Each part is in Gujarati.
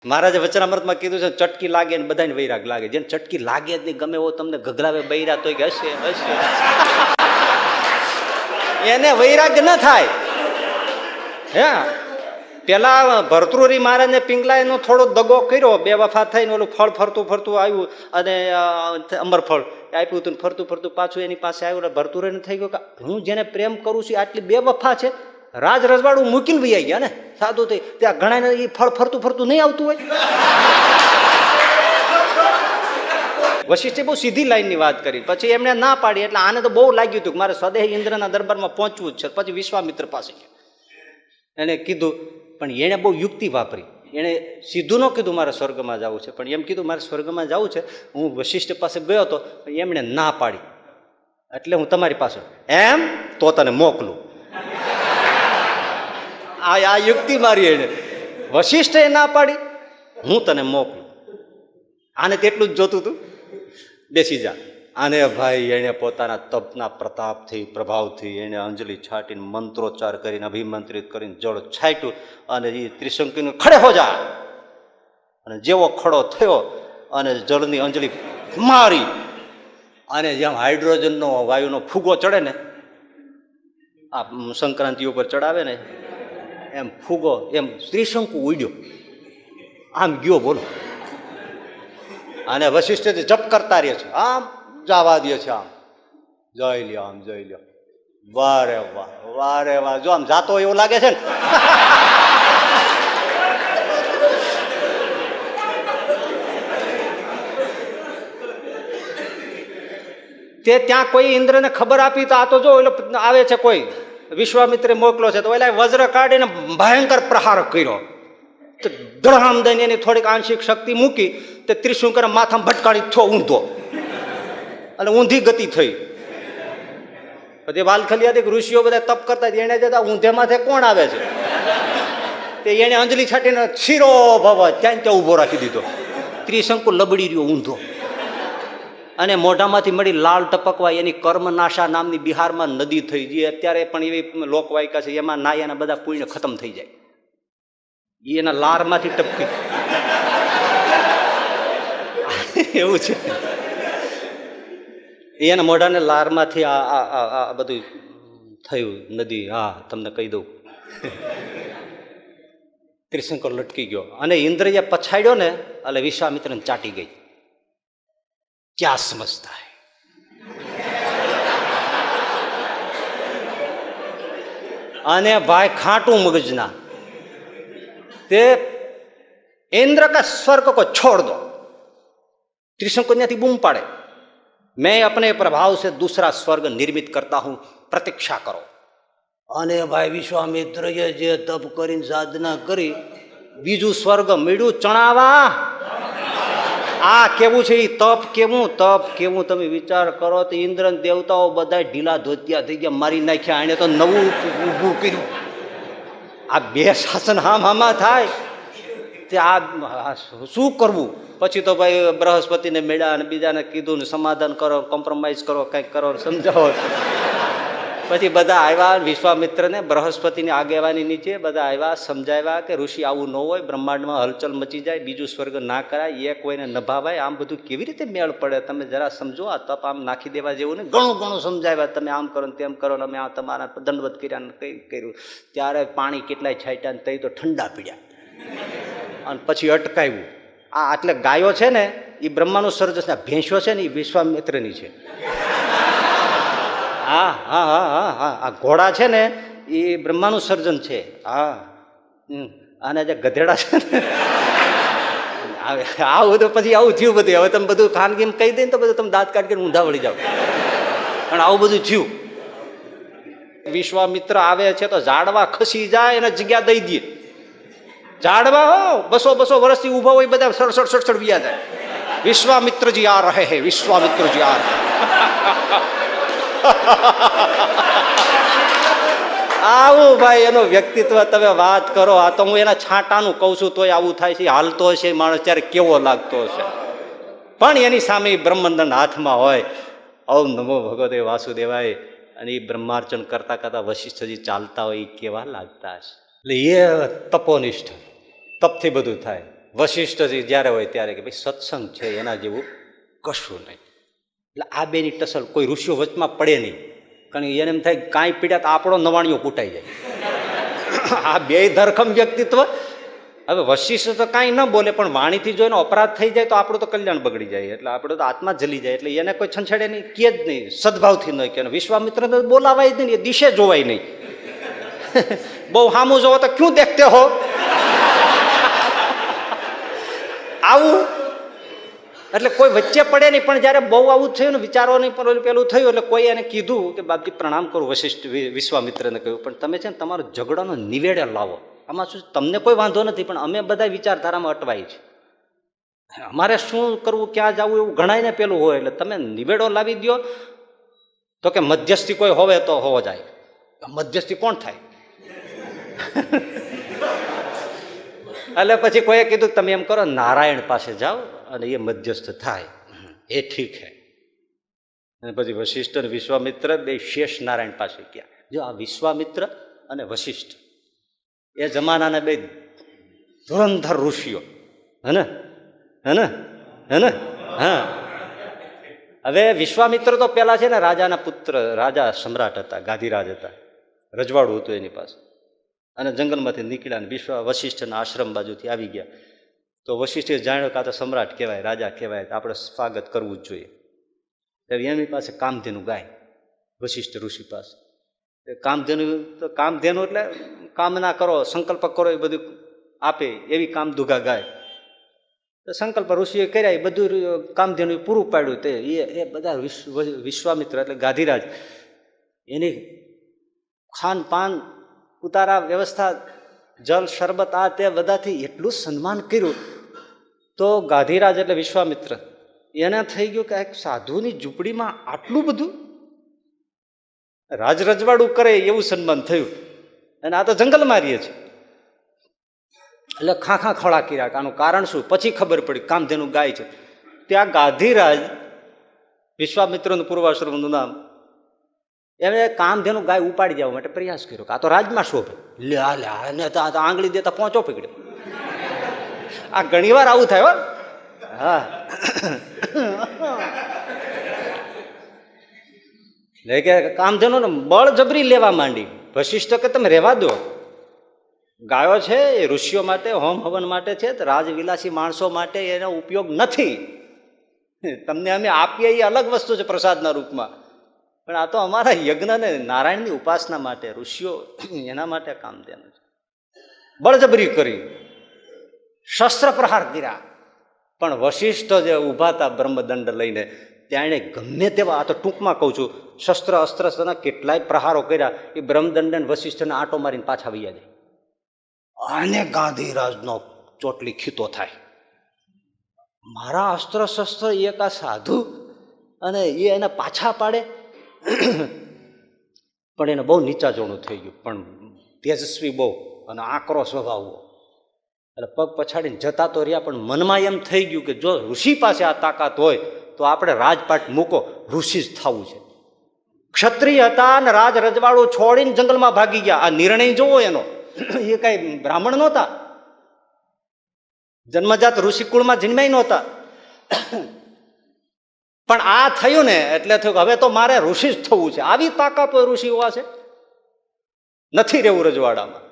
મહારાજે વચનામૃતમાં કીધું છે ચટકી લાગે ને બધાને વૈરાગ લાગે. જેને ચટકી લાગે જ નહીં, ગમે એવો તમને ગગરાવે બૈરા તો હશે હશે એને વૈરાગ ન થાય. હે પેલા ભરતૃરી મહારાજને પિંગલાયનો થોડો દગો કર્યો, બે વફા થઈને ઓલું ફળ ફરતું ફરતું આવ્યું અને અમરફળ આપ્યું હતું. ફરતું ફરતું પાછું એની પાસે આવ્યું. ભરતુરીને થઈ ગયું કે હું જેને પ્રેમ કરું છું આટલી બે વફા છે, રાજ રજવાડું મૂકીને વૈયા ગયા ને સાધુ થઈ. ત્યાં ઘણા એ ફળ ફરતું ફરતું નહીં આવતું હોય. વશિષ્ઠે બહુ સીધી લાઈનની વાત કરી. પછી એમણે ના પાડી એટલે આને તો બહુ લાગ્યું હતું કે મારે સ્વદેહ ઇન્દ્રના દરબારમાં પહોંચવું જ છે. પછી વિશ્વામિત્ર પાસે એને કીધું, પણ એણે બહુ યુક્તિ વાપરી. એણે સીધું ન કીધું મારે સ્વર્ગમાં જવું છે, પણ એમ કીધું મારે સ્વર્ગમાં જવું છે. હું વશિષ્ઠ પાસે ગયો હતો, એમણે ના પાડી એટલે હું તમારી પાસે એમ તો તને મોકલું. આ યુક્તિ મારી એને. વશિષ્ઠે ના પાડી, હું તને મોકલું. આને તેટલું જ જોતું હતું, બેસી જા. આને ભાઈ એને પોતાના તપના પ્રતાપથી પ્રભાવથી એને અંજલિ છાટીને મંત્રોચ્ચાર કરીને અભિમંત્રિત કરીને જળ છાંટ્યું અને એ ત્રિશંકીને ખડે હો જા. અને જેવો ખડો થયો અને જળની અંજલિ મારી અને જેમ હાઇડ્રોજનનો વાયુનો ફૂગો ચડે ને, આ સંક્રાંતિ ઉપર ચડાવે ને એમ ફૂગો, એમ ત્રિશંકુ ઉડ્યો આમ ગયો. બોલો. અને વશિષ્ઠથી જપ કરતા રહે છે, આમ જવા દે છે, આમ જોઈ લ્યો, આમ જોઈ લ્યો. વારે વાહ, વારે વાહ. જો આમ જાતો એવું લાગે છે ને. તે ત્યાં કોઈ ઇન્દ્રને ખબર આપી તો આ તો જો એટલે આવે છે કોઈ વિશ્વામિત્રે મોકલો છે તો એટલે વજ્ર કાઢીને ભયંકર પ્રહાર કર્યો. ધડામ દઈને એની થોડીક આંશિક શક્તિ મૂકી તે ત્રિશુંકર માથામાં ભટકાડી થયો ઊંધો અને ઊંધી ગતિ થઈ. પછી વાલખલિયાથી ઋષિઓ બધા તપ કરતા એને જતા ઊંધે માથે કોણ આવે છે તે એને અંજલિ છાટીને શિરો ભવ ત્યાં ત્યાં ઊભો રાખી દીધો. ત્રિશંકુ લબડી રહ્યો ઊંધો અને મોઢામાંથી મળી લાલ ટપકવા એની કર્મનાશા નામની બિહારમાં નદી થઈ. જે અત્યારે પણ એવી લોકવાયકા છે, એમાં નાયાના બધા પુણ્ય ખતમ થઈ જાય. એના લારમાંથી ટપકી એવું છે. એના મોઢાને લારમાંથી આ બધું થયું નદી. હા, તમને કહી દઉં. ત્રિશંકર લટકી ગયો અને ઇન્દ્રએ પછાડ્યો ને એટલે વિશ્વામિત્રને ચાટી ગઈ. ક્યાં સમજતા હૈ. અને ભાઈ ખાટું મગજના તે इंद्र का स्वर्ग को छोड़ दो. त्रिशंकु न्याથી બૂમ પાડે, मैं अपने प्रभाव से दूसरा स्वर्ग निर्मित करता हूं, प्रतीक्षा करो. અને ભાઈ વિશ્વામિત્રએ જે તપ કરીને સાધના કરી બીજું સ્વર્ગ મળ્યું ચણાવા. આ કેવું છે એ તપ કેવું, તપ કેવું તમે વિચાર કરો તો ઇન્દ્ર દેવતાઓ બધા ઢીલા ધોતિયા થઈ ગયા, મારી નાખ્યા. એને તો નવું ઊભું કર્યું. આ બે શાસન હામાં થાય તે આ શું કરવું. પછી તો ભાઈ બૃહસ્પતિને મેળ્યા અને બીજાને કીધું ને સમાધાન કરો, કોમ્પ્રોમાઇઝ કરો, કંઈક કરો, સમજાવો. પછી બધા આવ્યા વિશ્વામિત્રને બૃહસ્પતિની આગેવાની નીચે બધા આવ્યા, સમજાવ્યા કે ઋષિ આવું ન હોય, બ્રહ્માંડમાં હલચલ મચી જાય, બીજું સ્વર્ગ ના કરાય, એક કોઈને નભાવાય, આમ બધું કેવી રીતે મેળ પડે, તમે જરા સમજો. આ તપ આમ નાખી દેવા જેવું ને. ઘણું ઘણું સમજાવ્યા, તમે આમ કરો ને તેમ કરો ને અમે આ તમારા દંડવત કર્યા ને કઈ કર્યું. ત્યારે પાણી કેટલાય છાંટ્યા ને તઈ તો ઠંડા પીડ્યા અને પછી અટકાવ્યું. આ એટલે ગાયો છે ને એ બ્રહ્માનું સર્જન છે, ભેંસો છે ને એ વિશ્વામિત્રની છે. હા હા હા હા હા આ ઘોડા છે ને એ બ્રહ્માનું સર્જન છે. હા અને જે ગધેડા છે ને આવું બધું પછી આવું થયું બધું. હવે તમે બધું ખાનગીને કહી દઈને તો બધું તમે દાંત કાઢીને ઊંધા વળી જાઓ, પણ આવું બધું થયું. વિશ્વામિત્ર આવે છે તો ઝાડવા ખસી જાય એને જગ્યા દઈ દે. ઝાડવા હો 200 વર્ષથી ઉભા હોય બધા સડસડ સડસડ વ્યા જાય. વિશ્વામિત્રજી આ રહે હે, વિશ્વામિત્રજી આ રહે. આવું ભાઈ એનું વ્યક્તિત્વ તમે વાત કરો. આ તો હું એના છાંટાનું કહું છું તોય આવું થાય છે. હાલતો હશે માણસ ત્યારે કેવો લાગતો હશે, પણ એની સામે બ્રહ્મદંડ હાથમાં હોય. ઓમ નમો ભગવતે વાસુદેવાય અને એ બ્રહ્માર્ચન કરતા કરતા વશિષ્ઠજી ચાલતા હોય એ કેવા લાગતા હશે. એટલે એ તપોનિષ્ઠ, તપથી બધું થાય. વશિષ્ઠજી જ્યારે હોય ત્યારે કે ભાઈ સત્સંગ છે એના જેવું કશું નહીં. એટલે આ બેની ટસલ કોઈ ઋષિઓ વચમાં પડે નહીં, કારણ કે એને એમ થાય કાંઈ પીડ્યા તો આપણો નવાણીઓ કૂટાઈ જાય. આ બે ધરખમ વ્યક્તિત્વ. હવે વશિષ્ઠ તો કાંઈ ન બોલે, પણ વાણીથી જો એનો અપરાધ થઈ જાય તો આપણું તો કલ્યાણ બગડી જાય, એટલે આપણો તો આત્મા જલી જાય. એટલે એને કોઈ છંછેડે નહીં, કે જ નહીં, સદભાવથી નહીં કે. વિશ્વામિત્ર તો બોલાવાય જ નહીં, એ દિશે જોવાય નહીં. બહુ સામું જોવો તો ક્યું દેખતે હો, આવું. એટલે કોઈ વચ્ચે પડે નહીં. પણ જયારે બહુ આવું થયું ને, વિચારોની પેલું થયું, એટલે કોઈ એને કીધું કે બાપજી પ્રણામ કરું. વશિષ્ઠ વિશ્વામિત્રને કહ્યું, પણ તમે છે ને તમારો ઝઘડાનો નિવેડે લાવો. આમાં શું, તમને કોઈ વાંધો નથી, પણ અમે બધા વિચારધારામાં અટવાય છે. અમારે શું કરવું, ક્યાં જવું, એવું ઘણાયને પેલું હોય. એટલે તમે નિવેડો લાવી દો. તો કે મધ્યસ્થી કોઈ હોવે તો હોવો જાય. મધ્યસ્થી કોણ થાય? એટલે પછી કોઈએ કીધું તમે એમ કરો, નારાયણ પાસે જાઓ અને એ મધ્યસ્થ થાય. એ ઠીક હે. અને પછી વશિષ્ઠ અને વિશ્વામિત્ર બે શેષ નારાયણ પાસે ગયા. જો આ વિશ્વામિત્ર અને વશિષ્ઠ એ જમાનાના બે ધુરંધર ઋષિઓ, હે ને. હા, હવે વિશ્વામિત્ર તો પેલા છે ને રાજાના પુત્ર, રાજા સમ્રાટ હતા, ગાદીરાજ હતા, રજવાડું હતું એની પાસે. અને જંગલમાંથી નીકળ્યા વશિષ્ઠના આશ્રમ બાજુથી આવી ગયા. તો વશિષ્ઠે જાણ્યો કે આ તો સમ્રાટ કહેવાય, રાજા કહેવાય, આપણે સ્વાગત કરવું જ જોઈએ. એની પાસે કામધેનુ ગાય, વશિષ્ઠ ઋષિ પાસે. કામધેનુ એટલે કામના કરો, સંકલ્પ કરો, એ બધું આપે, એવી કામધુગા ગાય. તો સંકલ્પ ઋષિએ કર્યા, એ બધું કામધેનુ પૂરું પાડ્યું. તે એ બધા વિશ્વામિત્ર એટલે ગાધીરાજ એની ખાન પાન, ઉતારા, વ્યવસ્થા, જલ, શરબત, આ તે બધાથી એટલું સન્માન કર્યું. તો ગાધીરાજ એટલે વિશ્વામિત્ર એને થઈ ગયું કે એક સાધુની ઝૂંપડીમાં આટલું બધું રાજ રજવાડું કરે એવું સન્માન થયું. અને આ તો જંગલમાં રહીએ છે. એટલે ખાખા ખોળા કર્યા. આનું કારણ શું? પછી ખબર પડી કામધેનુ ગાય છે. ત્યાં ગાધીરાજ, વિશ્વામિત્રનું પૂર્વાશ્રમનું નામ, એમણે કામધેનુ ગાય ઉપાડી જવા માટે પ્રયાસ કર્યો કે આ તો રાજમાં શોભે. લે આંગળી દેતા પહોંચો પકડ્યો. આ ઘણી વાર આવું થાય. હા, કે કામધેનુ ને બળજબરી લેવા માંડી. વશિષ્ઠ કે તમે રહેવા દો, ગાયો છે એ ઋષિઓ માટે, હોમ હવન માટે છે, રાજવિલાસી માણસો માટે એનો ઉપયોગ નથી. તમને અમે આપીએ એ અલગ વસ્તુ છે પ્રસાદના રૂપમાં, પણ આ તો અમારા યજ્ઞને નારાયણની ઉપાસના માટે, ઋષિઓ એના માટે કામધેનુ છે. બળજબરી કરી, શસ્ત્ર પ્રહાર કર્યા. પણ વશિષ્ઠ જે ઊભા હતા બ્રહ્મદંડ લઈને, ત્યાં ગમે તેવા, આ તો ટૂંકમાં કહું છું, શસ્ત્ર અસ્ત્રના કેટલાય પ્રહારો કર્યા. એ બ્રહ્મદંડ વશિષ્ઠને આંટો મારીને પાછા વૈયા જાય. આને ગાંધીરાજનો ચોટલી ખીતો થાય. મારા અસ્ત્ર શસ્ત્ર એક આ સાધુ, અને એ એને પાછા પાડે. પણ એને બહુ નીચા જોણું થઈ ગયું, પણ તેજસ્વી બહુ અને આકરો સ્વભાવ. એટલે પગ પછાડીને જતા તો રહ્યા, પણ મનમાં એમ થઈ ગયું કે જો ઋષિ પાસે આ તાકાત હોય તો આપણે રાજપાટ મૂકો, ઋષિ જ થવું છે. ક્ષત્રિય હતા અને રાજ રજવાડું છોડીને જંગલમાં ભાગી ગયા. આ નિર્ણય જોવો એનો. એ કઈ બ્રાહ્મણ નહોતા, જન્મજાત ઋષિકુળમાં જન્માય નહોતા. પણ આ થયું ને એટલે થયું કે હવે તો મારે ઋષિ જ થવું છે. આવી તાકાત હોય ઋષિ હોવા છે, નથી રહેવું રજવાડામાં.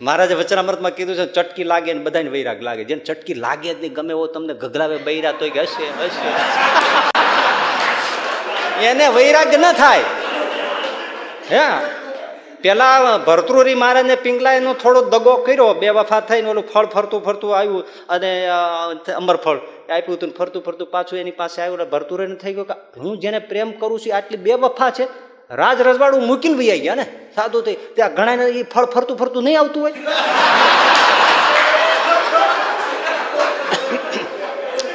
મહારાજે વચનામૃતમાં કીધું છે, ચટકી લાગે ને બધાને વૈરાગ લાગે. જેને ચટકી લાગે જ નહીં, ગમે એવો તમને ગગરાવે બૈરા તો હશે એને વૈરાગ ન થાય. હે, પેલા ભરતૃરી મહારાજને પિંગલાયનો થોડો દગો કર્યો, બે વફા થઈને ઓલું ફળ ફરતું ફરતું આવ્યું અને અમરફળ આપ્યું હતું. ફરતું ફરતું પાછું એની પાસે આવ્યું. ભરતુરીને થઈ ગયું કે હું જેને પ્રેમ કરું છું આટલી બે વફા છે, રાજ રજવાડું મૂકીને વૈયા ગયા ને સાધુ થઈ. ત્યાં ઘણા એ ફળ ફરતું ફરતું નહીં આવતું હોય,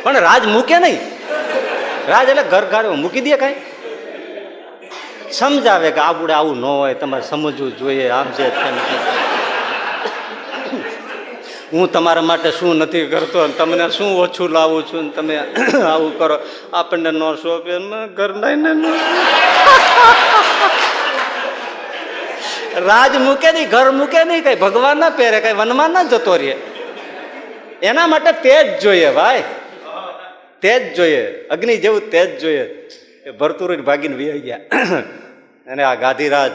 પણ રાજ મૂકે નહીં. રાજ એટલે ઘર ઘર મૂકી દે, કઈ સમજાવે કે આપણે આવું ન હોય, તમારે સમજવું જોઈએ, આમ છે તેમ છે. હું તમારા માટે શું નથી કરતો, તમને શું ઓછું લાવું છું, તમે આવું કરો, આપણને ન શોભે, ઘર લઈને રાજ મૂકે નહીં, ઘર મૂકે નહીં, કઈ ભગવાન ના પહેરે, કઈ વનમાં ના જતો રહે. એના માટે તેજ જોઈએ ભાઈ, તેજ જોઈએ, અગ્નિ જેવું તેજ જોઈએ. એ ભરતુરી ભાગીને વહી ગયા અને આ ગાધીરાજ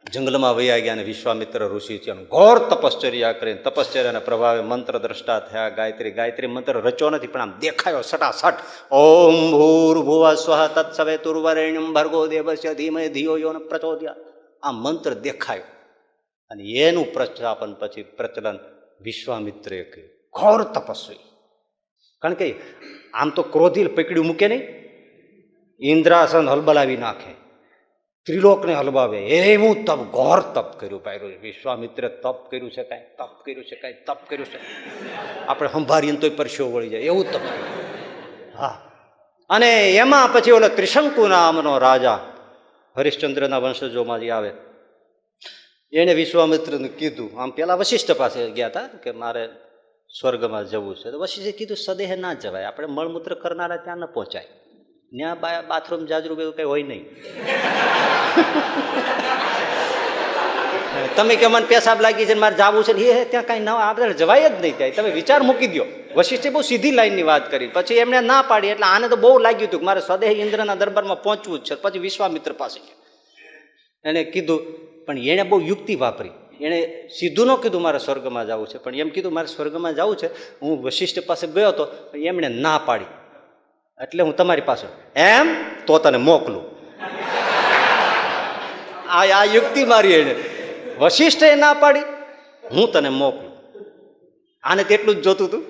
જંગલમાં વહી ગયા અને વિશ્વામિત્ર ઋષિ છે ઘોર તપશ્ચર્યા કરીને તપશ્ચર્યાના પ્રભાવે મંત્ર દ્રષ્ટા થયા. ગાયત્રી મંત્ર રચ્યો નથી પણ આમ દેખાયો સટાસટ. ઓમ ભૂર્ભુવ સ્વઃ તત્સવિતુર્વરેણ્યં ભર્ગો દેવસ્ય ધીમહિ ધિયો યો ન પ્રચોદયાત. આ મંત્ર દેખાયો અને એનું પ્રસ્થાપન પછી પ્રચલન વિશ્વામિત્રે કર્યું. ઘોર તપસ્વી, કારણ કે આમ તો ક્રોધી પકડ્યું મૂકે નહીં, ઇન્દ્રાસન હલબલાવી નાખે, ત્રિલોકને હલવાવે એવું તપ, ઘોર તપ કર્યું ભાઈ વિશ્વામિત્રે. તપ કર્યું છે કાંઈ, તપ કર્યું છે કાંઈ, તપ કર્યું છે આપણે સંભાળીને તોય પરસેવો વળી જાય એવું તપ કર્યું. હા, અને એમાં પછી ઓલો ત્રિશંકુ નામનો રાજા હરિશ્ચંદ્રના વંશજોમાં જે આવે એને વિશ્વામિત્રને કીધું. આમ પેલા વશિષ્ઠ પાસે ગયા હતા કે મારે સ્વર્ગમાં જવું છે. તો વશિષ્ઠે કીધું સદેહ ના જવાય, આપણે મળમૂત્ર કરનારા ત્યાં ન પહોંચાય, ત્યાં બાથરૂમ જાજરૂ એવું કઈ હોય નહીં. તમે કે મને પેશાબ લાગી છે મારે જવું છે એ ત્યાં કઈ ના આપણે જવાય જ નહીં ત્યાં, તમે વિચાર મૂકી દો. વશિષ્ઠે બહુ સીધી લાઈનની વાત કરી, પછી એમને ના પાડી એટલે આને તો બહુ લાગ્યું હતું કે મારે સ્વદેહ ઇન્દ્રના દરબારમાં પહોંચવું જ છે. પછી વિશ્વામિત્ર પાસે એને કીધું, પણ એણે બહુ યુક્તિ વાપરી. એણે સીધું ન કીધું મારે સ્વર્ગમાં જવું છે, પણ એમ કીધું મારે સ્વર્ગમાં જવું છે. હું વશિષ્ઠ પાસે ગયો હતો, એમણે ના પાડી એટલે હું તમારી પાસે એમ તો તને મોકલું. આ યુક્તિ મારી એને. વશિષ્ઠે ના પાડી, હું તને મોકલું. આને તેટલું જ જોતું હતું,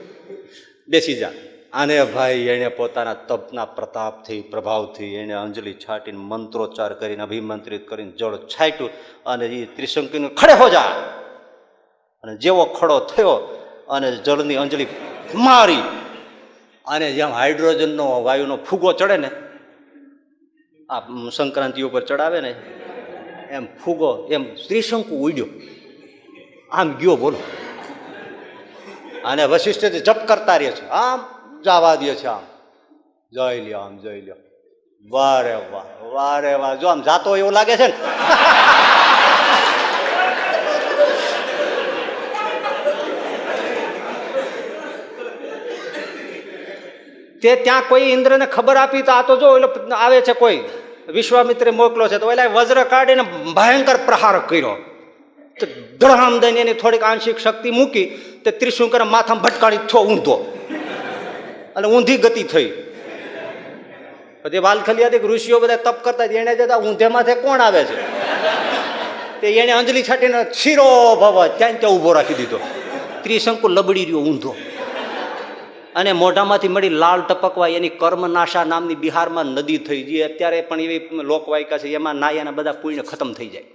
બેસી જા. આને ભાઈ એને પોતાના તપના પ્રતાપથી પ્રભાવથી એને અંજલિ છાટીને મંત્રોચ્ચાર કરીને અભિમંત્રિત કરીને જળ છાંટ્યું અને એ ત્રિશંકીને ખડે હો જા. અને જેવો ખડો થયો અને જળની અંજલિ મારી અને જેમ હાઇડ્રોજનનો વાયુનો ફૂગો ચડે ને, આ સંક્રાંતિ ઉપર ચડાવે ને એમ ફૂગો, એમ ત્રિશંકુ ઉડ્યો આમ ગયો. બોલો. અને વશિષ્ઠ જપ કરતા રહે છે, આમ જવા દે છે, આમ જોઈ લ્યો, આમ જોઈ લ્યો. વારે વાહ, વારે વાહ. જો આમ જાતો એવું લાગે છે ને. તે ત્યાં કોઈ ઇન્દ્રને ખબર આપી તો આ તો જો એટલે આવે છે કોઈ વિશ્વામિત્રે મોકલો છે, તો એટલે વજ્ર કાઢીને ભયંકર પ્રહાર કર્યો. તો ધડામ દઈને એની થોડીક આંશિક શક્તિ મૂકી, તે ત્રિશંકુને માથામાં ભટકાડી થયો ઊંધો અને ઊંધી ગતિ થઈ. પછી વાલખલિયાથી ઋષિઓ બધા તપ કરતા એને જતા ઊંધે માથે કોણ આવે છે, તે એને અંજલિ છાટીને શિરો ભવ ત્યાં ત્યાં ઊભો રાખી દીધો. ત્રિશંકુ લબડી રહ્યો ઊંધો અને મોઢામાંથી મળી લાલ ટપકવા એની કર્મનાશા નામની બિહારમાં નદી થઈ, જે અત્યારે પણ એવી લોકવાયકા છે, એમાં નાયાના બધા પુણ્ય ખતમ થઈ જાય.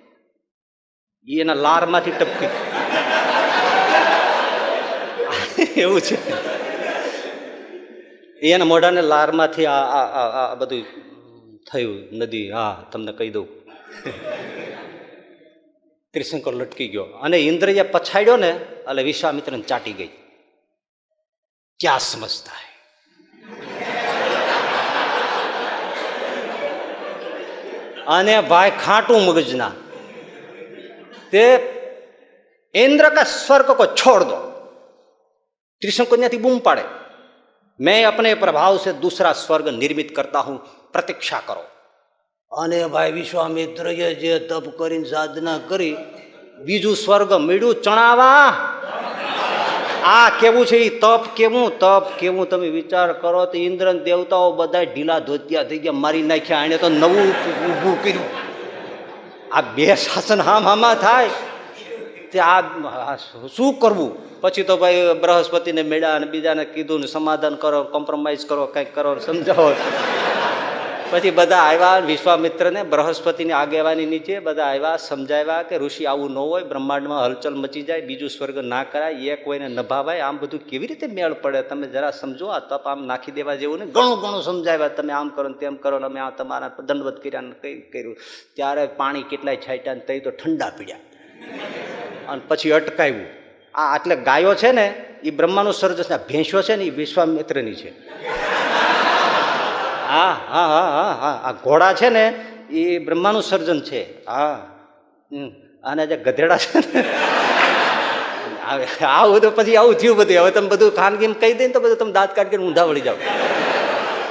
એના લારમાંથી ટપકી એવું છે. એના મોઢાને લારમાંથી આ બધું થયું નદી. હા, તમને કહી દઉં. ત્રિશંકર લટકી ગયો અને ઇન્દ્રએ પછાડ્યો ને એટલે વિશ્વામિત્રને ચાટી ગઈ. क्या समझता है? અને ભાઈ ખાટું મગજના તે इंद्र का स्वर्ग को छोड़ दो. त्रिशंकु न्याથી બૂમ પાડે, मैं अपने प्रभाव से दूसरा स्वर्ग निर्मित करता हूं, प्रतीक्षा करो. અને ભાઈ વિશ્વામિત્રએ જે તપ કરીને સાધના કરી, બીજું સ્વર્ગ મળ્યું ચણાવા. આ કેવું છે, તપ કેવું, તપ કેવું તમે વિચાર કરો તો ઇન્દ્ર દેવતાઓ બધા ઢીલા ધોતિયા થઈ ગયા, મારી નાખ્યા. એને તો નવું ઊભું કર્યું. આ બે શાસન હામાં થાય તે આ શું કરવું? પછી તો ભાઈ બૃહસ્પતિને મેળ્યા અને બીજાને કીધું ને સમાધાન કરો, કોમ્પ્રોમાઇઝ કરો, કંઈક કરો, સમજાવો. પછી બધા આવ્યા વિશ્વામિત્રને બૃહસ્પતિની આગેવાની નીચે બધા આવ્યા, સમજાવ્યા કે ઋષિ આવું ન હોય, બ્રહ્માંડમાં હલચલ મચી જાય, બીજું સ્વર્ગ ના કરાય, એ કોઈને નભાવાય, આમ બધું કેવી રીતે મેળ પડે, તમે જરા સમજો. આ તપ આમ નાખી દેવા જેવું ને. ઘણું ઘણું સમજાવ્યા, તમે આમ કરો ને તેમ કરો ને અમે આ તમારા દંડવત કર્યા ને કઈ કર્યું. ત્યારે પાણી કેટલાય છાંટ્યા ને તઈ તો ઠંડા પીડ્યા અને પછી અટકાવ્યું. આ એટલે ગાયો છે ને એ બ્રહ્માનું સર્જન, ભેંસો છે ને એ વિશ્વામિત્રની છે. હા હા હા હા હા. આ ઘોડા છે ને એ બ્રહ્માનું સર્જન છે. હા. અને જે ગધેડા છે ને આવું તો પછી આવું થયું બધું. હવે તમે બધું ખાનગી કહી દઈને તો બધું તમે દાંત કાઢીને ઊંધા વળી જાઓ,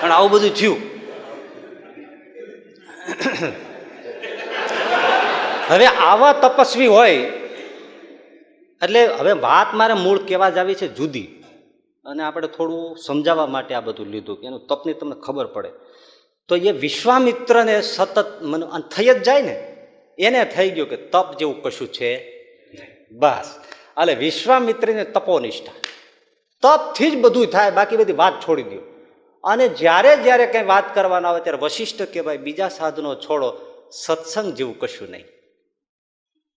પણ આવું બધું થયું. હવે આવા તપસ્વી હોય એટલે હવે વાત મારે મૂળ કહેવા જ આવી છે જુદી, અને આપણે થોડું સમજાવવા માટે આ બધું લીધું કે એનું તપની તમને ખબર પડે. તો એ વિશ્વામિત્રને સતત મને થઈ જ જાય ને, એને થઈ ગયું કે તપ જેવું કશું છે બસ. એટલે વિશ્વામિત્રને તપોનિષ્ઠા, તપથી જ બધું થાય, બાકી બધી વાત છોડી દો. અને જ્યારે જ્યારે કંઈ વાત કરવાના આવે ત્યારે વશિષ્ઠ કે ભાઈ બીજા સાધનો છોડો, સત્સંગ જેવું કશું નહીં.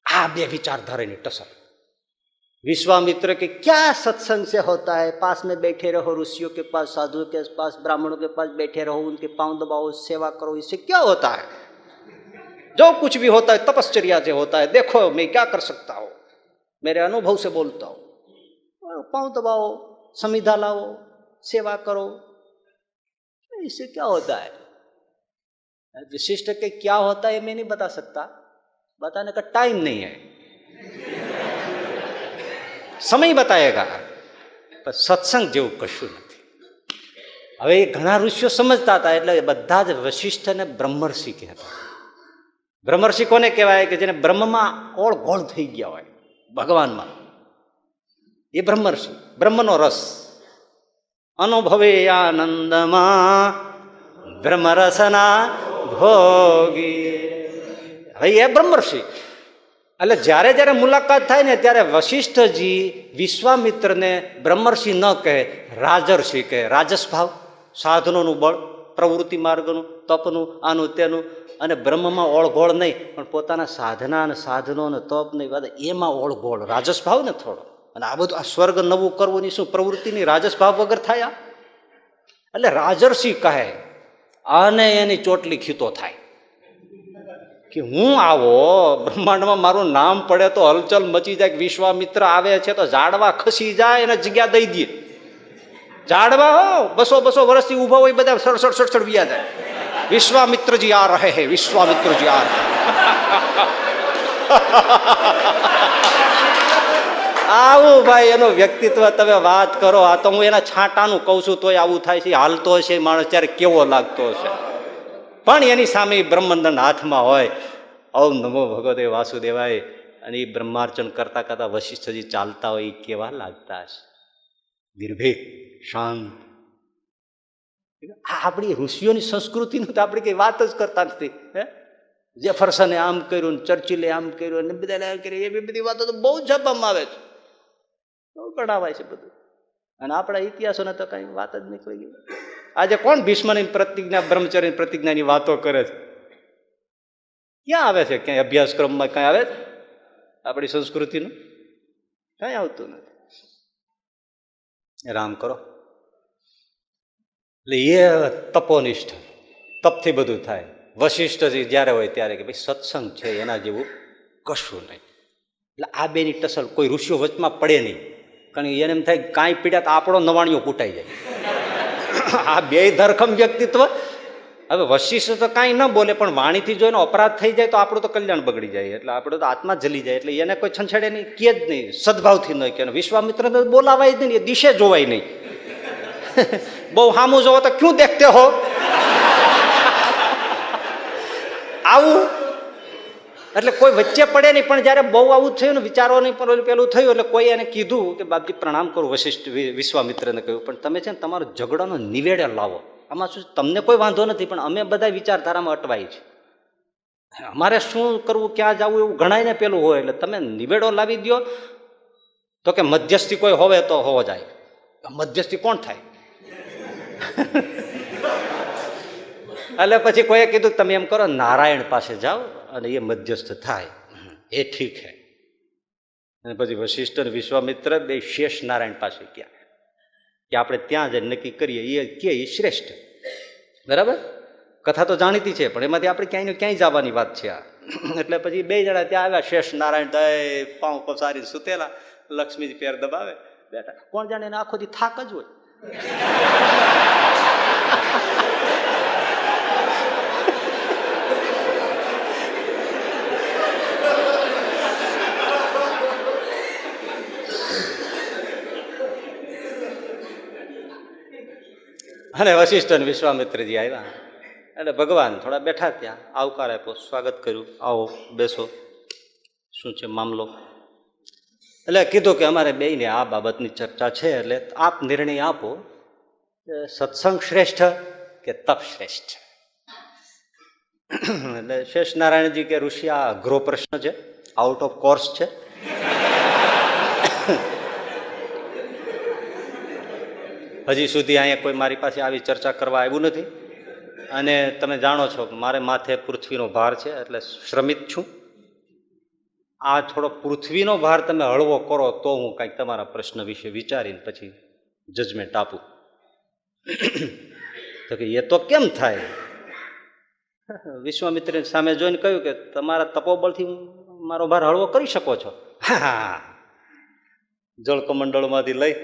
આ બે વિચારધારાની ટસર. विश्वामित्र के क्या सत्संग से होता है, पास में बैठे रहो ऋषियों के पास, साधुओं के पास, ब्राह्मणों के पास बैठे रहो, उनके पांव दबाओ, सेवा करो, इससे क्या होता है? जो कुछ भी होता है तपश्चर्या से होता है. देखो मैं क्या कर सकता हूं, मेरे अनुभव से बोलता हूं. पांव दबाओ, समिधा लाओ, सेवा करो, इससे क्या होता है? विशिष्ट के क्या होता है मैं नहीं बता सकता, बताने का टाइम नहीं है, સમય બતાવેગા, પણ સત્સંગ જેવું કશું નથી. હવે એ ઘણા ઋષિઓ સમજતા હતા એટલે બધા જ વશિષ્ઠને બ્રહ્મર્ષિ કહેતા. બ્રહ્મર્ષિ કોને કહેવાય? કે જેને બ્રહ્મમાં ઓળઘોળ થઈ ગયા હોય ભગવાનમાં, એ બ્રહ્મર્ષિ. બ્રહ્મનો રસ અનુભવે આનંદમાં બ્રહ્મરસના ભોગી, હવે એ બ્રહ્મર્ષિ. એટલે જ્યારે જ્યારે મુલાકાત થાય ને ત્યારે વશિષ્ઠજી વિશ્વામિત્રને બ્રહ્મર્ષિ ન કહે, રાજર્ષિ કહે. રાજસ ભાવ, સાધનોનું બળ, પ્રવૃત્તિ માર્ગનું, તપનું, આનું તેનું, અને બ્રહ્મમાં ઓળઘોળ નહીં, પણ પોતાના સાધના અને સાધનો અને તપ નહીં વાત એમાં ઓળઘોળ, રાજસ ભાવ ને થોડો. અને આ બધું આ સ્વર્ગ નવું કરવું ની શું પ્રવૃત્તિની રાજસ ભાવ વગર થાય? એટલે રાજર્ષિ કહે અને એની ચોટલી ખીતો થાય કે હું આવો બ્રહ્માંડમાં મારું નામ પડે તો હલચલ મચી જાય. વિશ્વામિત્ર આવે છે તો ઝાડવા ખસી જાય એને જગ્યા દઈ દે. ઝાડવા હો 200 વર્ષથી ઉભા હોય બધા સડસડ સડસડ વ્યા જાય. વિશ્વામિત્રજી આ રહે હે, વિશ્વામિત્રજી આ રહે. આવું ભાઈ એનું વ્યક્તિત્વ તમે વાત કરો. આ તો હું એના છાંટાનું કહું છું તોય આવું થાય છે. હાલતો હશે માણસ ત્યારે કેવો લાગતો હશે, પણ એની સામે બ્રહ્મદંડ હાથમાં હોય, ઓમ નમો ભગવતે વાસુદેવાય, અને એ બ્રહ્માર્ચન કરતા કરતા વશિષ્ઠજી ચાલતા હોય એ કેવા લાગતા હશે, નિર્ભીક, શાંત. આ આપણી ઋષિઓની સંસ્કૃતિનું તો આપણે કઈ વાત જ કરતા નથી. જેફરસને આમ કર્યું, ચર્ચિલે આમ કર્યું, અને બધા આમ કર્યું, એવી બધી વાતો તો બહુ છાપવામાં આવે છે, બહુ ગણાવાય છે બધું. અને આપણા ઇતિહાસોને તો કઈ વાત જ નીકળી ગઈ. આજે કોણ ભીષ્મની પ્રતિજ્ઞા, બ્રહ્મચર્યની પ્રતિજ્ઞાની વાતો કરે છે? ક્યાં આવે છે? ક્યાંય અભ્યાસક્રમમાં ક્યાંય આવે છે આપણી સંસ્કૃતિનું? ક્યાંય આવતું નથી. રામ કરો. એટલે એ તપોનિષ્ઠ, તપથી બધું થાય. વશિષ્ઠજી જ્યારે હોય ત્યારે કે ભાઈ સત્સંગ છે એના જેવું કશું નહીં. એટલે આ બેની ટસલ કોઈ ઋષિઓ વચમાં પડે નહીં, કારણ કે એને એમ થાય કાંઈ પીડ્યા તો આપણો નવાણીઓ કૂટાઈ જાય. આ બે ધરખમ વ્યક્તિત્વ. હવે વશિષ્ઠ તો કાંઈ ન બોલે, પણ વાણીથી જો એનો અપરાધ થઈ જાય તો આપણું તો કલ્યાણ બગડી જાય, એટલે આપણે તો આત્મા જલી જાય. એટલે એને કોઈ છંછેડે નહીં, કે જ નહીં, સદભાવથી ન કે. વિશ્વામિત્ર બોલાવાય જ નહીં, એ દિશે જોવાય નહીં. બહુ સામું જોવો તો ક્યું દેખતે હો, આવું. એટલે કોઈ વચ્ચે પડે નહીં. પણ જયારે બહુ આવું થયું ને, વિચારો નહીં પેલું થયું, એટલે કોઈ એને કીધું કે બાપજી પ્રણામ કરું. વશિષ્ઠ વિશ્વામિત્રને કહ્યું પણ તમે છે ને તમારો ઝઘડાનો નિવેડે લાવો. આમાં શું, તમને કોઈ વાંધો નથી, પણ અમે બધા વિચારધારામાં અટવાય છે, અમારે શું કરવું, ક્યાં જવું એવું ગણાય ને પેલું હોય. એટલે તમે નિવેડો લાવી દો. તો કે મધ્યસ્થી કોઈ હોવે તો હોવો જાય. મધ્યસ્થી કોણ થાય? એટલે પછી કોઈએ કીધું તમે એમ કરો, નારાયણ પાસે જાઓ અને એ મધ્યસ્થ થાય, એ ઠીક હે. અને પછી વશિષ્ઠ અને વિશ્વામિત્ર બે શેષ નારાયણ પાસે ગયા કે આપણે ત્યાં જઈને નક્કી કરીએ, એ કે એ શ્રેષ્ઠ. બરાબર, કથા તો જાણીતી છે, પણ એમાંથી આપણે ક્યાંય ને ક્યાંય જવાની વાત છે આ. એટલે પછી બે જણા ત્યાં આવ્યા. શેષ નારાયણ દય પાઉં પસારી સુતેલા, લક્ષ્મીજી પેર દબાવે બેઠા. કોણ જાણે એને આખો દી થાક જ હોય. અને વશિષ્ઠ અને વિશ્વામિત્રજી આવ્યા એટલે ભગવાન થોડા બેઠા, ત્યાં આવકાર આપ્યો, સ્વાગત કર્યું, આવો બેસો, શું છે મામલો. એટલે કીધું કે અમારે બેયને આ બાબતની ચર્ચા છે, એટલે આપ નિર્ણય આપો, સત્સંગ શ્રેષ્ઠ કે તપ શ્રેષ્ઠ. એટલે શેષ નારાયણજી કે ઋષિ, આ અઘરો પ્રશ્ન છે, આઉટ ઓફ કોર્સ છે. હજી સુધી અહીંયા કોઈ મારી પાસે આવી ચર્ચા કરવા આવ્યું નથી, અને તમે જાણો છો મારે માથે પૃથ્વીનો ભાર છે, એટલે શ્રમિત છું. આ થોડો પૃથ્વીનો ભાર તમે હળવો કરો તો હું કંઈક તમારા પ્રશ્ન વિશે વિચારીને પછી જજમેન્ટ આપું. તો કે એ તો કેમ થાય? વિશ્વામિત્ર સામે જોઈને કહ્યું કે તમારા તપોબળથી મારો ભાર હળવો કરી શકો છો. હા, જળકમંડળમાંથી લઈ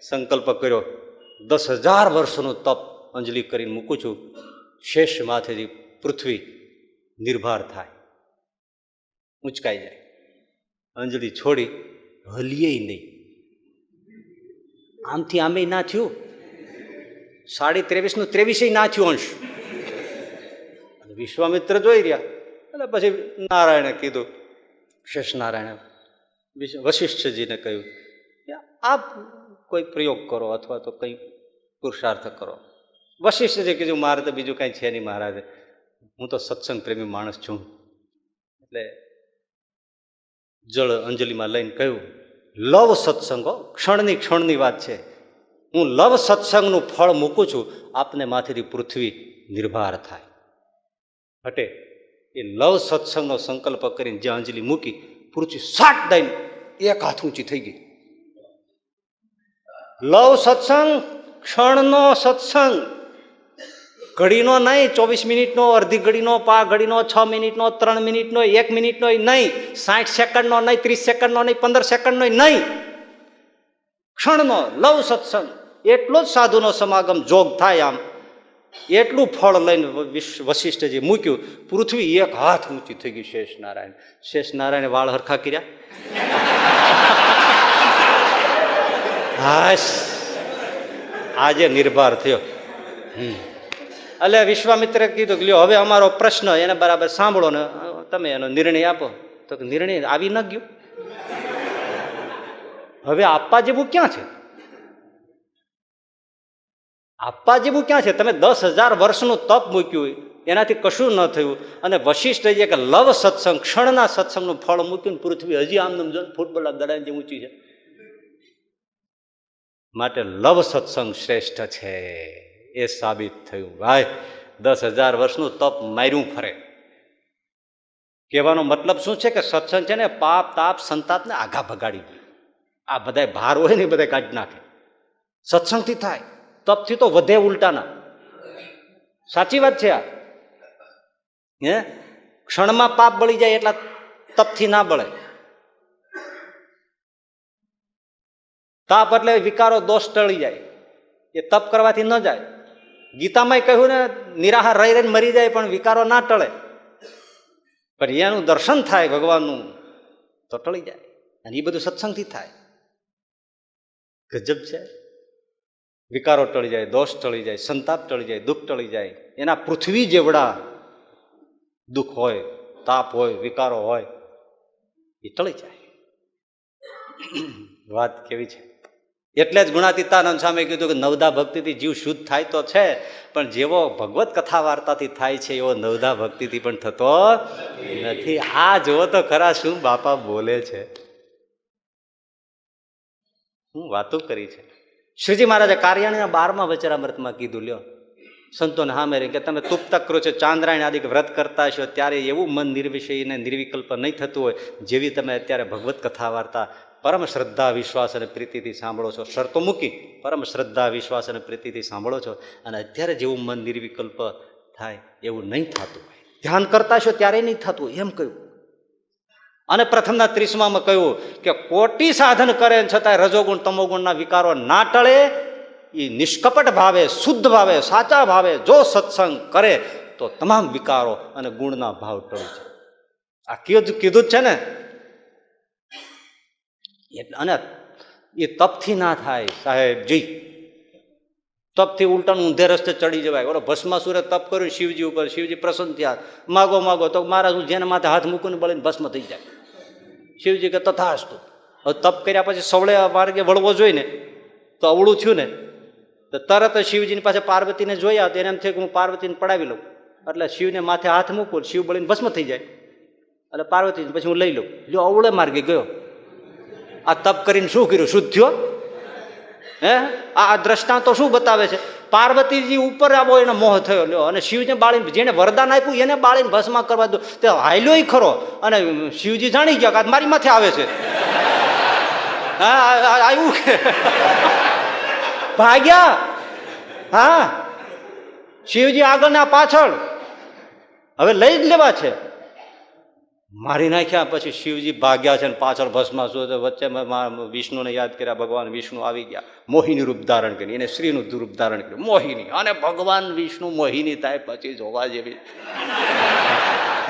સંકલ્પ કર્યો, 10,000 વર્ષનું તપ અંજલિ કરીને મૂકું છું, શેષ માથેથી પૃથ્વી નિર્ભાર થાય, ઊંચકાઈ જાય. અંજલિ છોડી હલીએ નહીં. આમથી આમે ના થયું, 23.5 નું 23 ના થયું અંશ. વિશ્વામિત્ર જોઈ રહ્યા, એટલે પછી નારાયણે કીધું, શેષ નારાયણે વશિષ્ઠજીને કહ્યું કે આપ કોઈ પ્રયોગ કરો અથવા તો કંઈ પુરુષાર્થ કરો. વશિષ્ઠજી કીધું મારે તો બીજું કાંઈ છે નહીં મહારાજ, હું તો સત્સંગ પ્રેમી માણસ છું. એટલે જળ અંજલિમાં લઈને કહ્યું, લવ સત્સંગો, ક્ષણની વાત છે, હું લવ સત્સંગનું ફળ મૂકું છું, આપને માથેથી પૃથ્વી નિર્ભાર થાય. હટે એ લવ સત્સંગનો સંકલ્પ કરીને જે અંજલિ મૂકી, પૃથ્વી સાટ દઈને એક હાથ ઊંચી થઈ ગઈ. લવ સત્સંગ ક્ષણનો સત્સંગ, ઘડીનો નહીં, 24 મિનિટનો, અડધી ઘડીનો, પા ઘડીનો, 6 મિનિટનો, 3 મિનિટનો, 1 મિનિટનો નહીં, 60 સેકન્ડનો નહીં, 30 સેકન્ડનો નહીં, 15 સેકન્ડનો નહીં, ક્ષણનો લવ સત્સંગ. એટલો જ સાધુનો સમાગમ જોગ થાય. આમ એટલું ફળ લઈને વશિષ્ઠજી મૂક્યું, પૃથ્વી એક હાથ ઊંચી થઈ ગઈ. શેષ નારાયણે વાળ હરખા કર્યા. હાશ, આજે નિર્ભાર થયો. એટલે વિશ્વામિત્રે કીધું કે લ્યો હવે અમારો પ્રશ્ન એને બરાબર સાંભળો ને તમે એનો નિર્ણય આપો. તો નિર્ણય આવી ન ગયો, હવે આપવા જેવું ક્યાં છે? આપવા જેવું ક્યાં છે? તમે 10,000 વર્ષનું તપ મૂક્યું, એનાથી કશું ન થયું, અને વશિષ્ઠજીએ કે લવ સત્સંગ, ક્ષણના સત્સંગનું ફળ મૂક્યું, પૃથ્વી હજી આમ જો ફૂટબોલ દડાની જે ઊંચી છે. માટે લવ સત્સંગ શ્રેષ્ઠ છે એ સાબિત થયું. ભાઈ 10,000 વર્ષનું તપ માર્યું ફરે. કહેવાનો મતલબ શું છે કે સત્સંગ છે ને પાપ તાપ સંતાપને આઘા ભગાડી દે. આ બધા ભાર હોય ને બધા કાઢી નાખે. સત્સંગથી થાય, તપથી તો વધે ઉલટાના. સાચી વાત છે આ. હે, ક્ષણમાં પાપ બળી જાય એટલા તપથી ના બળે. તાપ એટલે વિકારો દોષ ટળી જાય, એ તપ કરવાથી ન જાય. ગીતામાં કહ્યું ને, નિરાહાર રહી રહીને મરી જાય પણ વિકારો ના ટળે, પણ એનું દર્શન થાય ભગવાનનું તો ટળી જાય. અને એ બધું સત્સંગથી થાય. ગજબ છે. વિકારો ટળી જાય, દોષ ટળી જાય, સંતાપ ટળી જાય, દુઃખ ટળી જાય. એના પૃથ્વી જેવડા દુઃખ હોય, તાપ હોય, વિકારો હોય, એ ટળી જાય. વાત કેવી છે! એટલે જ ગુણાતીતાનંદ સ્વામી કીધું કે નવદા ભક્તિથી જીવ શુદ્ધ થાય તો છે, પણ જેવો ભગવત કથા વાર્તાથી થાય છે એવો નવદા ભક્તિથી પણ થતો નથી. આ જુઓ તો ખરા શું બાપા બોલે છે, હું વાતો કરી છે. શ્રીજી મહારાજે કાર્યાણીના 12મા વચરામૃતમાં કીધું, લ્યો સંતોને સામે કે તમે તુપ્તક કરો છો, ચાંદ્રાયણ આદિ વ્રત કરતા છો, ત્યારે એવું મન નિર્વિષય ને નિર્વિકલ્પ નહીં થતું હોય જેવી તમે અત્યારે ભગવત કથા વાર્તા પરમ શ્રદ્ધા વિશ્વાસ અને પ્રીતિથી સાંભળો છો. શરતો મૂકી પરમ શ્રદ્ધા વિશ્વાસ અને પ્રીતિથી સાંભળો છો, અને અત્યારે જેવું મન નિર્વિકલ્પ થાય એવું નહીં થતું હોય. ધ્યાન કરતા છો ત્યારે નહીં થતું એમ કહ્યું. અને પ્રથમના 30માં કહ્યું કે કોટી સાધન કરે છતાં રજોગુણ તમોગુણના વિકારો ના ટળે. એ નિષ્કપટ ભાવે, શુદ્ધ ભાવે, સાચા ભાવે જો સત્સંગ કરે તો તમામ વિકારો અને ગુણના ભાવ ટળી જાય. આ કીધું જ છે ને. અને એ તપથી ના થાય સાહેબજી. તપથી ઉલટાનું ઊંધે રસ્તે ચડી જવાય. ઓલો ભસ્માસુરે તપ કર્યું શિવજી ઉપર, શિવજી પ્રસન્ન થયા, માગો માગો, તો મહારાજ હું જેના માથે હાથ મૂકું બળીને ભસ્મ થઈ જાય. શિવજી કે તથાસ્તુ. હવે તપ કર્યા પછી સવળે માર્ગે વળવો જોઈએ ને, તો અવળું થયું ને, તો તરત શિવજીની પાસે પાર્વતીને જોયા તો એને એમ થયું કે હું પાર્વતીને પડાવી લઉં, એટલે શિવને માથે હાથ મૂકું, શિવ બળીને ભસ્મ થઈ જાય. એટલે પાર્વતી પછી હું લઈ લઉં. જો અવળે માર્ગે ગયો. આ તપ કરીને શું કર્યું? શુદ્ધ થયો. હે, આ દ્રષ્ટાંતો શું બતાવે છે? પાર્વતીજી ઉપર આવો એનો મોહ થયો લ્યો, અને શિવને બાળીને, જેને વરદાન આપ્યું એને બાળીને ભસ્મા કરવા દો, તે હાલ્યો ખરો. અને શિવજી જાણી ગયા કે મારી માથે આવે છે. હા આવ્યું કે ભાગ્યા. હા, શિવજી આગળ ના પાછળ, હવે લઈ જ લેવા છે. મારી નાખ્યા પછી શિવજી ભાગ્યા છે ને પાછળ ભસ્મા શું વચ્ચે વિષ્ણુને યાદ કર્યા. ભગવાન વિષ્ણુ આવી ગયા, મોહિની રૂપ ધારણ કરી, એને શ્રીનું રૂપ ધારણ કર્યું, મોહિની. અને ભગવાન વિષ્ણુ મોહિની થાય પછી જોવા જેવી,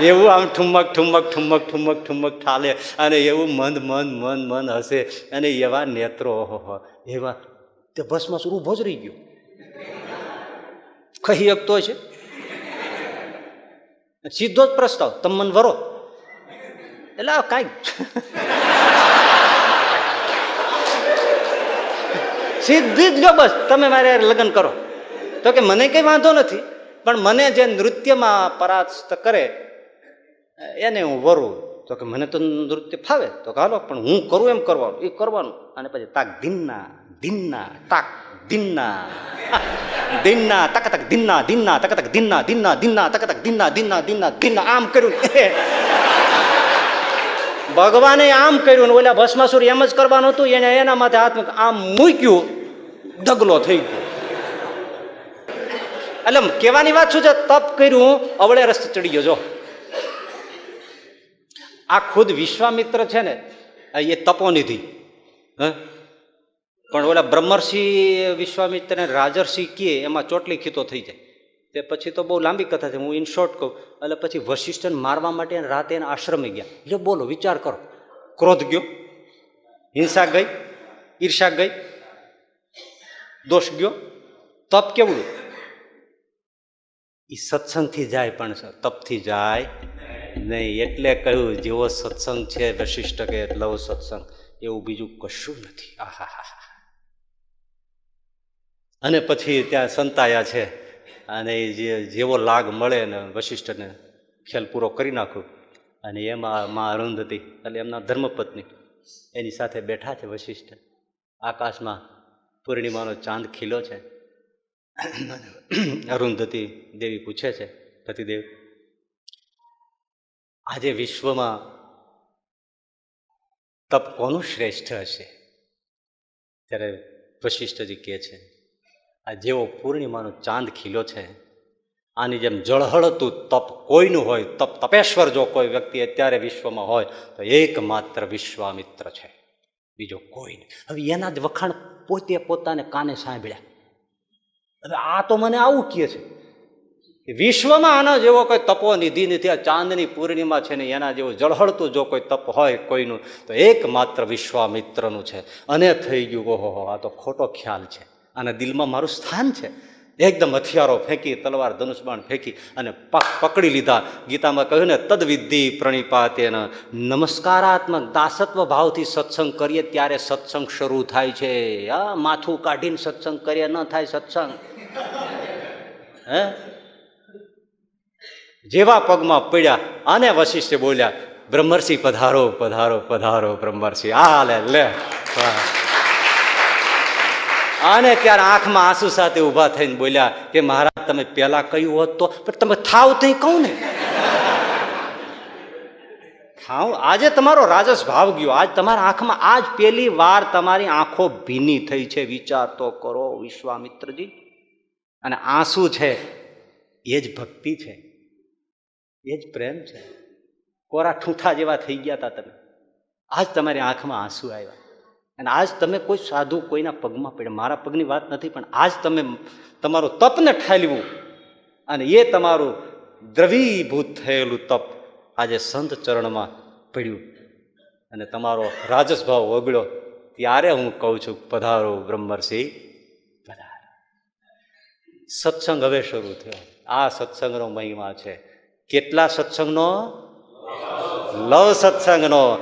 એવું આમ ઠુમક ઠુમક ઠુમક ઠુમક ઠુમક ઠાલે, અને એવું મંદ મંદ મંદ મંદ હશે, અને એવા નેત્રો, એવા. તે ભસ્માસુર ઊભો જ રહી ગયો, કહી શકતો છે. સીધો જ પ્રસ્તાવ, તમે મને વરો. એટલે કાંઈ સીધી જ લો, બસ તમે મારે લગ્ન કરો. તો કે મને કઈ વાંધો નથી, પણ મને જે નૃત્યમાં પરાસ્ત કરે એને હું વરું. તો કે મને તો નૃત્ય ફાવે. તો કે હાલો, પણ હું કરું એમ કરવાનું, એ કરવાનું. અને પછી તાક દિનના દિનના તાક દિનના દિનના તક તક દિનના દિનના તક તક દિનના દિનના દિનના તક તક દિનના દિનના દિનના દિનના, આમ કર્યું. ભગવાને આમ કર્યું ને ઓલા ભસ્માસુર એમ જ કરવાનું હતું. એને એના માથે હાથ આમ મૂક્યું, ઢગલો થઈ ગયો. એટલે કહેવાની વાત શું છે? તપ કર્યું, અવળે રસ્તે ચડી ગયો. જો આ ખુદ વિશ્વામિત્ર છે ને, એ તપોનિધિ. પણ ઓલા બ્રહ્મર્ષિ વિશ્વામિત્ર ને રાજર્ષિ કહે એમાં ચોટલી ખીતો થઈ જાય. તે પછી તો બહુ લાંબી કથા છે, હું ઇન શોર્ટ કહું. એટલે પછી વશિષ્ઠને મારવા માટે રાતે એના આશ્રમે ગયા. જો બોલો, વિચાર કરો. ક્રોધ ગયો, હિંસા ગઈ, ઈર્ષા ગઈ, દોષ ગયો, તપ કેવું? એ સત્સંગથી જાય પણ તપથી જાય નહીં. એટલે કહ્યું જેવો સત્સંગ છે વશિષ્ઠ કે લવ સત્સંગ, એવું બીજું કશું નથી. આહા. અને પછી ત્યાં સંતાયા છે, અને જેવો લાગ મળે ને વશિષ્ઠને ખેલ પૂરો કરી નાખ્યો. અને એમાં મા અરુંધતી, એટલે એમના ધર્મપત્ની, એની સાથે બેઠા છે વશિષ્ઠ. આકાશમાં પૂર્ણિમાનો ચાંદ ખીલો છે. અરુંધતી દેવી પૂછે છે, પતિદેવ આજે વિશ્વમાં તપ કોનું શ્રેષ્ઠ હશે? ત્યારે વશિષ્ઠજી કહે છે, આ જેવો પૂર્ણિમાનો ચાંદ ખીલો છે, આની જેમ જળહળતું તપ કોઈનું હોય, તપેશ્વર જો કોઈ વ્યક્તિ અત્યારે વિશ્વમાં હોય તો એકમાત્ર વિશ્વામિત્ર છે, બીજો કોઈ નહીં. હવે એના જ વખાણ પોતે પોતાને કાને સાંભળ્યા. હવે આ તો મને આવું કહે છે કે વિશ્વમાં આના જેવો કોઈ તપોનિધિ નથી. આ ચાંદની પૂર્ણિમા છે ને એના જેવું જળહળતું જો કોઈ તપ હોય કોઈનું તો એકમાત્ર વિશ્વામિત્રનું છે. અને થઈ ગયું, ઓહો, આ તો ખોટો ખ્યાલ છે, આના દિલમાં મારું સ્થાન છે. એકદમ હથિયારો ફેંકી, તલવાર ધનુષબાણ ફેંકી અને પકડી લીધા. ગીતામાં કહ્યું ને, તદવિધિ પ્રણિપાતેન, નમસ્કારાત્મક દાસત્વ ભાવથી સત્સંગ કરીએ ત્યારે સત્સંગ શરૂ થાય છે. માથું કાઢીને સત્સંગ કરીએ ન થાય સત્સંગ. હે, જેવા પગમાં પડ્યા અને વશિષ્ઠ બોલ્યા, બ્રહ્મર્ષિ પધારો પધારો પધારો બ્રહ્મર્ષિ. આ લે. અને ત્યારે આંખમાં આંસુ સાથે ઊભા થઈને બોલ્યા કે મહારાજ તમે પેલા કહ્યું હોત તો, પણ તમે થાવ તો કહું ને. થાવ, આજે તમારો રાજસ ભાવ ગયો. આજ તમારા આંખમાં આજ પહેલી વાર તમારી આંખો ભીની થઈ છે. વિચાર તો કરો વિશ્વામિત્રજી. અને આંસુ છે એ જ ભક્તિ છે, એ જ પ્રેમ છે. કોરા ઠૂંઠા જેવા થઈ ગયા હતા તમે, આજ તમારી આંખમાં આંસુ આવ્યા. અને આજ તમે કોઈ સાધુ કોઈના પગમાં પડ્યા. મારા પગની વાત નથી, પણ આજ તમે તમારું તપને ઠાલવ્યું અને એ તમારું દ્રવીભૂત થયેલું તપ આજે સંત ચરણમાં પડ્યું અને તમારો રાજસભાવ ઓગળ્યો. ત્યારે હું કહું છું, પધારો બ્રહ્મર્ષિ પધારો. સત્સંગ હવે શરૂ થયો. આ સત્સંગનો મહિમા છે. કેટલા સત્સંગનો? લવ સત્સંગનો.